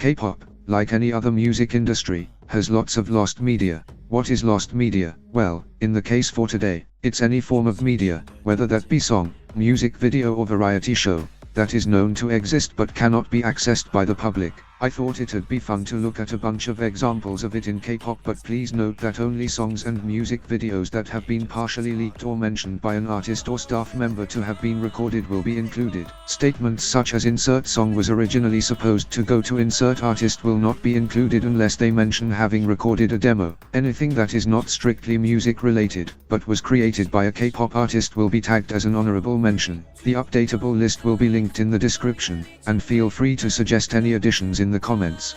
K-pop, like any other music industry, has lots of lost media. What is lost media? Well, in the case for today, it's any form of media, whether that be song, music video or variety show, that is known to exist but cannot be accessed by the public. I thought it'd be fun to look at a bunch of examples of it in K-pop, but please note that only songs and music videos that have been partially leaked or mentioned by an artist or staff member to have been recorded will be included. Statements such as insert song was originally supposed to go to insert artist will not be included unless they mention having recorded a demo. Anything that is not strictly music related, but was created by a K-pop artist will be tagged as an honorable mention. The updatable list will be linked in the description, and feel free to suggest any additions in the comments.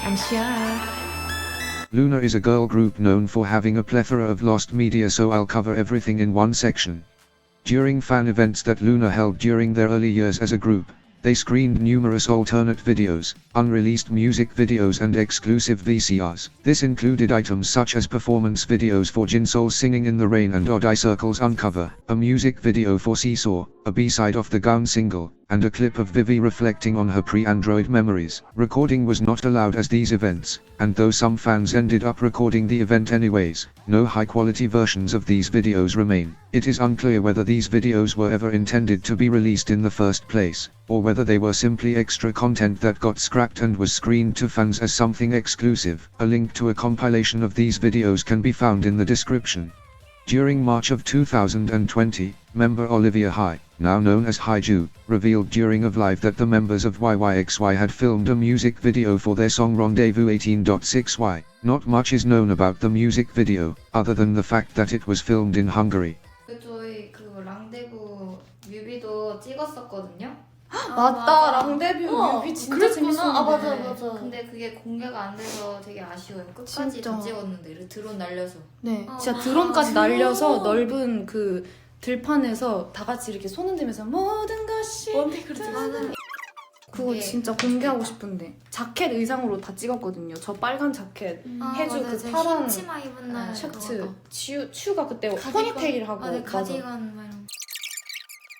I'm sure. Loona is a girl group known for having a plethora of lost media, so I'll cover everything in one section. During fan events that Loona held during their early years as a group, they screened numerous alternate videos, unreleased music videos and exclusive VCRs. This included items such as performance videos for Jinsoul singing in the rain and Odd Eye Circle's Uncover, a music video for Seesaw, a B-side off the Gown single, and a clip of Vivi reflecting on her pre-Android memories. Recording was not allowed at these events, and though some fans ended up recording the event anyways, no high-quality versions of these videos remain. It is unclear whether these videos were ever intended to be released in the first place, or whether they were simply extra content that got scrapped and was screened to fans as something exclusive. A link to a compilation of these videos can be found in the description. During March of 2020, member Olivia Hye, now known as Hyju, revealed during a live that the members of YYXY had filmed a music video for their song Rendezvous 18.6y. Not much is known about the music video, other than the fact that it was filmed in Hungary. 저희 그 랑데부 뮤비도 찍었었거든요. 맞다, 랑데뷰 뮤비 진짜 재밌었는데. 아 맞아. 근데 그게 공개가 안 돼서 되게 아쉬워요. 끝까지 진짜. 다 찍었는데 드론 날려서. 네, 진짜 드론까지 날려서 넓은 그 들판에서 다 같이 이렇게 손 흔들면서 모든 것이 그거 진짜 공개하고 싶은데 자켓 의상으로 다 찍었거든요. 저 빨간 자켓, 해주 맞아요. 그 파란 치마 입은 날 셔츠, 츄가 그때 가디건. 포니테일 하고 네, 가디건 막 이런.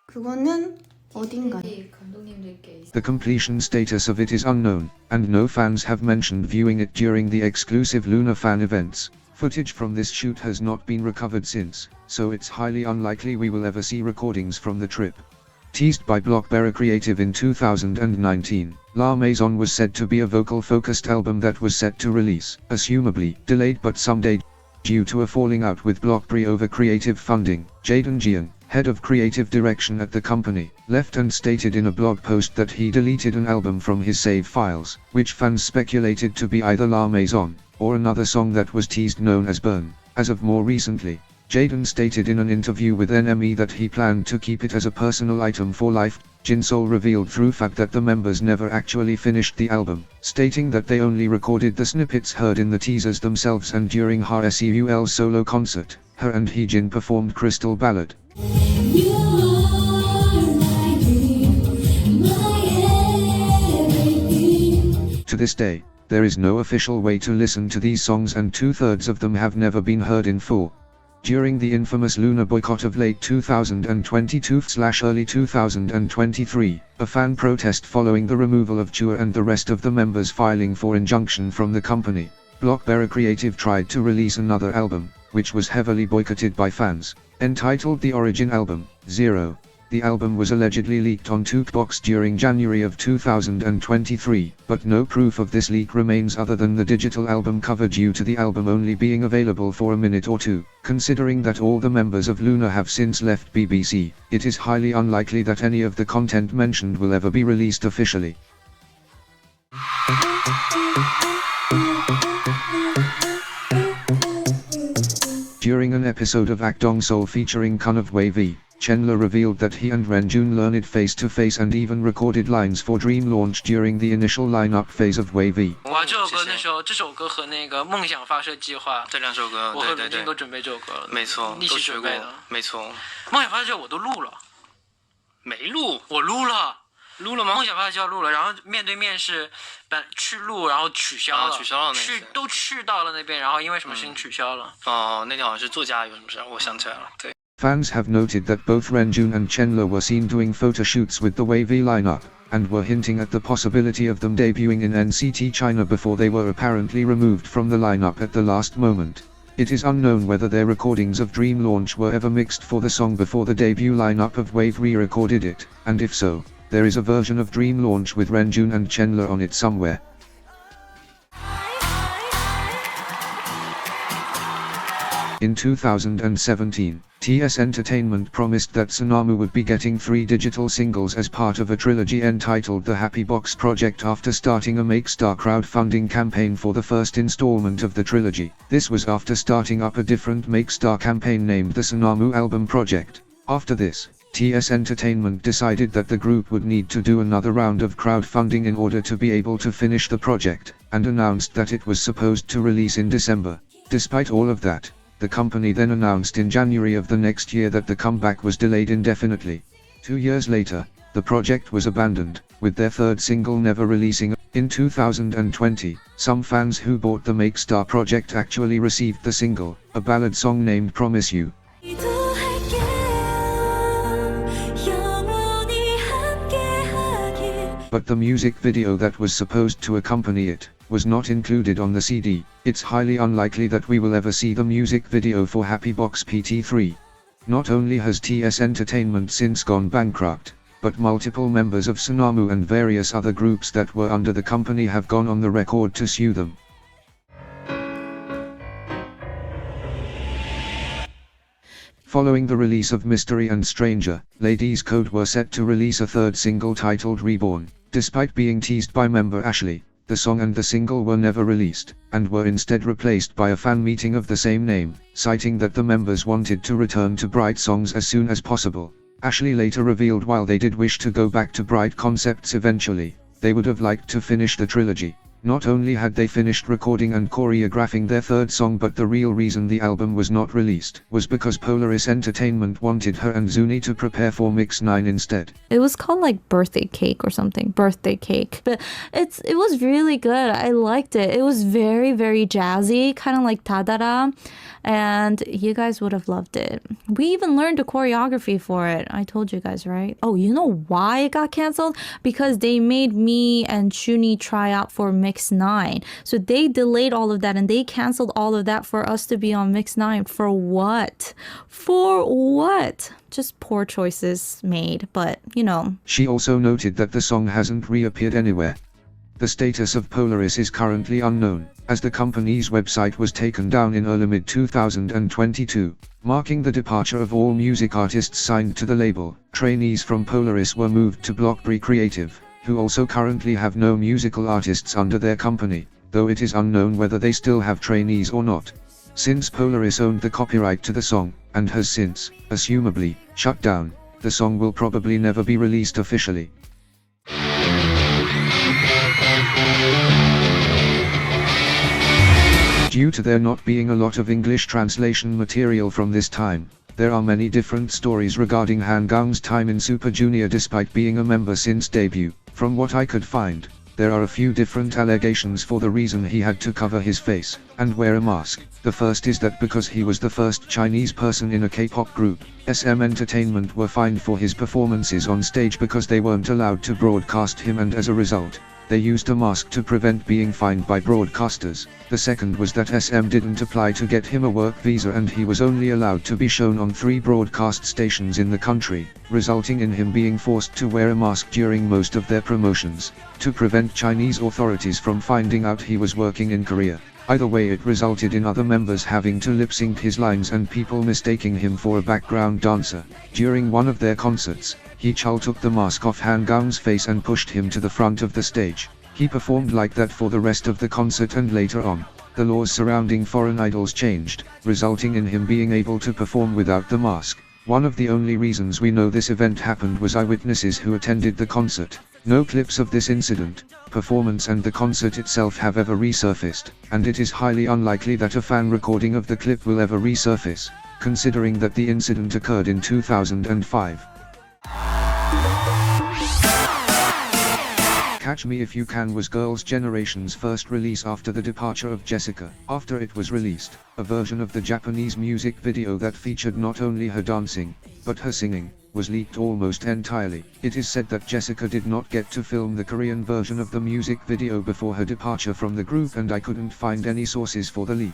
그거는 어딘가요? 감독님들께 The completion status of it is unknown, and no fans have mentioned viewing it during the exclusive Loona fan events. Footage from this shoot has not been recovered since, so it's highly unlikely we will ever see recordings from the trip. Teased by Blockberry Creative in 2019, La Maison was said to be a vocal-focused album that was set to release, assumably delayed but someday, due to a falling out with Blockberry over creative funding. Jaden Jian, head of creative direction at the company, left and stated in a blog post that he deleted an album from his save files, which fans speculated to be either La Maison, or another song that was teased known as Burn. As of more recently, Jaden stated in an interview with NME that he planned to keep it as a personal item for life. Jinsoul revealed through fact that the members never actually finished the album, stating that they only recorded the snippets heard in the teasers themselves, and during her SEUL solo concert, her and Heejin performed Crystal Ballad. To this day, there is no official way to listen to these songs, and 2/3 of them have never been heard in full. During the infamous Loona boycott of late 2022/early 2023, a fan protest following the removal of Chua and the rest of the members filing for injunction from the company, Blockberry Creative tried to release another album, which was heavily boycotted by fans, entitled The Origin Album, Zero. The album was allegedly leaked on Tukebox during January of 2023, but no proof of this leak remains other than the digital album cover due to the album only being available for a minute or two. Considering that all the members of Loona have since left BBC, it is highly unlikely that any of the content mentioned will ever be released officially. During an episode of Akdong Seoul featuring Kun of wayv, Chenle revealed that he and Renjun learned face-to-face and even recorded lines for Dream launch during the initial lineup phase of wayv. 这首歌和那个梦想发射计划这两首歌，我和renjun都准备这首歌了，没错，一起准备的，没错。梦想发射我都录了，没录，我录了。录了吗？梦想发射计划录了，然后面对面是去录，然后取消了，都去到了那边，然后因为什么事情取消了。哦，那天好像是作家有什么事，我想起来了，对。Fans have noted that both Renjun and Chenle were seen doing photo shoots with the wayv lineup, and were hinting at the possibility of them debuting in NCT China before they were apparently removed from the lineup at the last moment. It is unknown whether their recordings of Dream Launch were ever mixed for the song before the debut lineup of wayv re-recorded it, and if so, there is a version of Dream Launch with Renjun and Chenle on it somewhere. In 2017, TS Entertainment promised that Sonamoo would be getting 3 digital singles as part of a trilogy entitled The Happy Box Project after starting a MakeStar crowdfunding campaign for the first installment of the trilogy. This was after starting up a different MakeStar campaign named the Sonamoo Album Project. After this, TS Entertainment decided that the group would need to do another round of crowdfunding in order to be able to finish the project, and announced that it was supposed to release in December. Despite all of that, the company then announced in January of the next year that the comeback was delayed indefinitely. 2 years later, the project was abandoned, with their third single never releasing. In 2020, some fans who bought the MakeStar project actually received the single, a ballad song named Promise You. But the music video that was supposed to accompany it was not included on the CD. It's highly unlikely that we will ever see the music video for Happy Box PT3. Not only has TS Entertainment since gone bankrupt, but multiple members of Sonamoo and various other groups that were under the company have gone on the record to sue them. Following the release of Mystery and Stranger, Ladies Code were set to release a third single titled Reborn. Despite being teased by member Ashley, the song and the single were never released, and were instead replaced by a fan meeting of the same name, citing that the members wanted to return to Bright songs as soon as possible. Ashley later revealed while they did wish to go back to Bright concepts eventually, they would have liked to finish the trilogy. Not only had they finished recording and choreographing their third song, but the real reason the album was not released was because Polaris Entertainment wanted her and Zuni to prepare for Mix 9 instead. It was called like Birthday Cake or something. Birthday Cake. But it was really good. I liked it. It was very, very jazzy, kind of like Tadara. And you guys would have loved it. We even learned the choreography for it. I told you guys, right? Oh, you know why it got canceled? Because they made me and Chuni try out for Mix 9. So they delayed all of that and they canceled all of that for us to be on Mix 9. For what? For what? Just poor choices made, but you know. She also noted that the song hasn't reappeared anywhere. The status of Polaris is currently unknown, as the company's website was taken down in early mid-2022, marking the departure of all music artists signed to the label. Trainees from Polaris were moved to Blockberry Creative, who also currently have no musical artists under their company, though it is unknown whether they still have trainees or not. Since Polaris owned the copyright to the song, and has since, assumably, shut down, the song will probably never be released officially. Due to there not being a lot of English translation material from this time, there are many different stories regarding Han Gang's time in Super Junior despite being a member since debut. From what I could find, there are a few different allegations for the reason he had to cover his face and wear a mask. The first is that because he was the first Chinese person in a K-pop group, SM Entertainment were fined for his performances on stage because they weren't allowed to broadcast him, and as a result, they used a mask to prevent being fined by broadcasters. The second was that SM didn't apply to get him a work visa and he was only allowed to be shown on 3 broadcast stations in the country, resulting in him being forced to wear a mask during most of their promotions, to prevent Chinese authorities from finding out he was working in Korea. Either way, it resulted in other members having to lip-sync his lines and people mistaking him for a background dancer. During one of their concerts, h.o.t took the mask off Han Gang's face and pushed him to the front of the stage. He performed like that for the rest of the concert, and later on, the laws surrounding foreign idols changed, resulting in him being able to perform without the mask. One of the only reasons we know this event happened was eyewitnesses who attended the concert. No clips of this incident, performance and the concert itself have ever resurfaced, and it is highly unlikely that a fan recording of the clip will ever resurface, considering that the incident occurred in 2005. Catch Me If You Can was Girls' Generation's first release after the departure of Jessica. After it was released, a version of the Japanese music video that featured not only her dancing, but her singing, was leaked almost entirely. It is said that Jessica did not get to film the Korean version of the music video before her departure from the group, and I couldn't find any sources for the leak.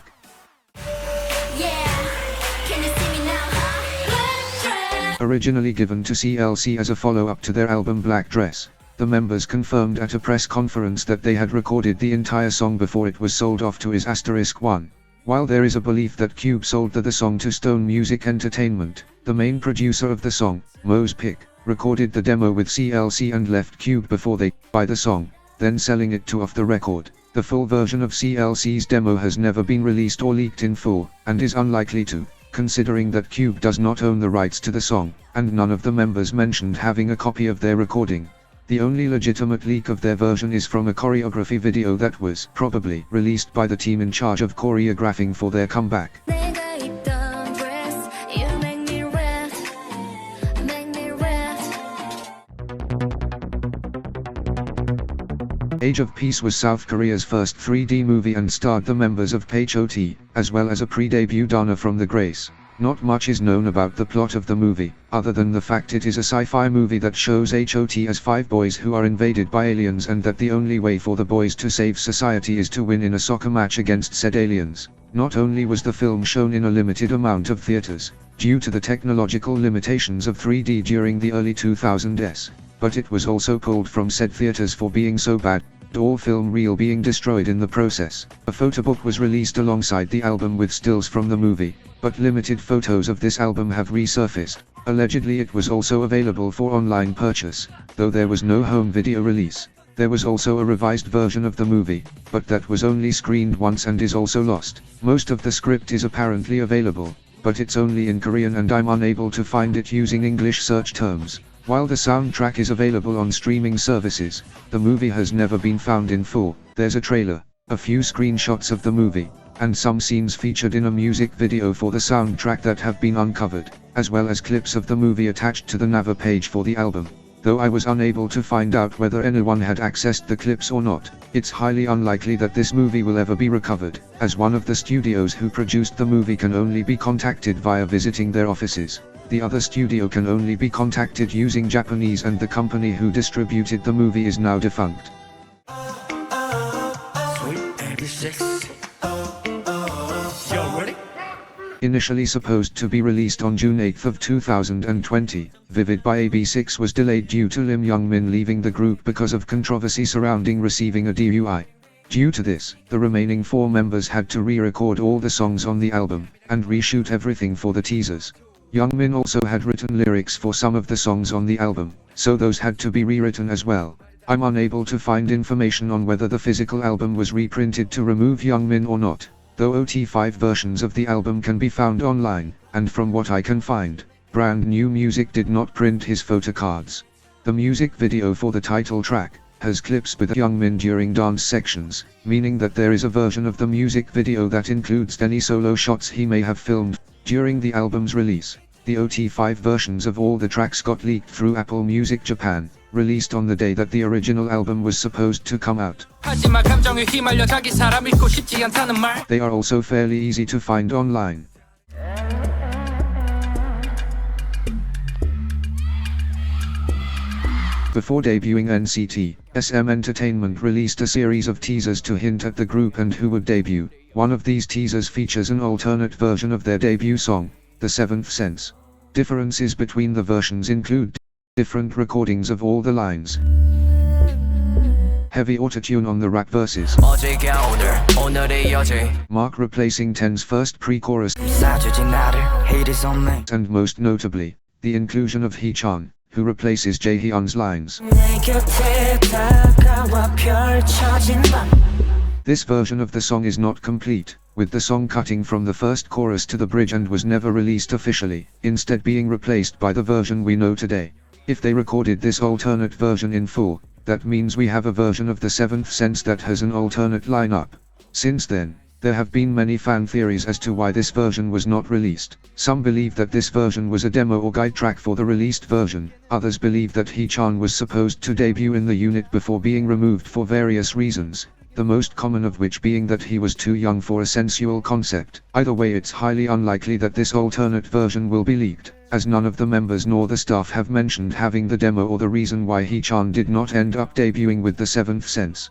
Originally given to CLC as a follow-up to their album Black Dress, the members confirmed at a press conference that they had recorded the entire song before it was sold off to is*1. While there is a belief that Cube sold the song to Stone Music Entertainment, the main producer of the song, Mo's Pick, recorded the demo with CLC and left Cube before they buy the song, then selling it to Off the Record. The full version of CLC's demo has never been released or leaked in full, and is unlikely to, considering that Cube does not own the rights to the song, and none of the members mentioned having a copy of their recording. The only legitimate leak of their version is from a choreography video that was probably released by the team in charge of choreographing for their comeback. Age of Peace was South Korea's first 3D movie and starred the members of h.o.t, as well as a pre-debut Dana from the Grace. Not much is known about the plot of the movie, other than the fact it is a sci-fi movie that shows h.o.t as 5 boys who are invaded by aliens, and that the only way for the boys to save society is to win in a soccer match against said aliens. Not only was the film shown in a limited amount of theaters, due to the technological limitations of 3D during the early 2000s, but it was also pulled from said theaters for being so bad, all film reel being destroyed in the process. A photobook was released alongside the album with stills from the movie, but limited photos of this album have resurfaced. Allegedly it was also available for online purchase, though there was no home video release. There was also a revised version of the movie, but that was only screened once and is also lost. Most of the script is apparently available, but it's only in Korean and I'm unable to find it using English search terms. While the soundtrack is available on streaming services, the movie has never been found in full. There's a trailer, a few screenshots of the movie, and some scenes featured in a music video for the soundtrack that have been uncovered, as well as clips of the movie attached to the Naver page for the album. Though I was unable to find out whether anyone had accessed the clips or not, it's highly unlikely that this movie will ever be recovered, as one of the studios who produced the movie can only be contacted via visiting their offices. The other studio can only be contacted using Japanese, and the company who distributed the movie is now defunct. Initially supposed to be released on June 8 of 2020, Vivid by AB6 was delayed due to Lim Young-min leaving the group because of controversy surrounding receiving a DUI. Due to this, the remaining 4 members had to re-record all the songs on the album, and reshoot everything for the teasers. Young-min also had written lyrics for some of the songs on the album, so those had to be rewritten as well. I'm unable to find information on whether the physical album was reprinted to remove Young-min or not, though OT5 versions of the album can be found online, and from what I can find, Brand New Music did not print his photo cards. The music video for the title track has clips with Young-min during dance sections, meaning that there is a version of the music video that includes any solo shots he may have filmed during the album's release. The OT5 versions of all the tracks got leaked through Apple Music Japan, released on the day that the original album was supposed to come out. They are also fairly easy to find online. Before debuting NCT, SM Entertainment released a series of teasers to hint at the group and who would debut. One of these teasers features an alternate version of their debut song, The Seventh Sense. Differences between the versions include different recordings of all the lines, heavy autotune on the rap verses, Mark replacing Ten's first pre-chorus, and most notably, the inclusion of Hee-chan, who replaces Jaehyun's lines. This version of the song is not complete, with the song cutting from the first chorus to the bridge and was never released officially, instead being replaced by the version we know today. If they recorded this alternate version in full, that means we have a version of The Seventh Sense that has an alternate lineup. Since then, There have been many fan theories as to why this version was not released. Some believe that this version was a demo or guide track for the released version, others believe that Hee-chan was supposed to debut in the unit before being removed for various reasons, the most common of which being that he was too young for a sensual concept. Either way, it's highly unlikely that this alternate version will be leaked, as none of the members nor the staff have mentioned having the demo or the reason why Hee-chan did not end up debuting with the Seventh Sense.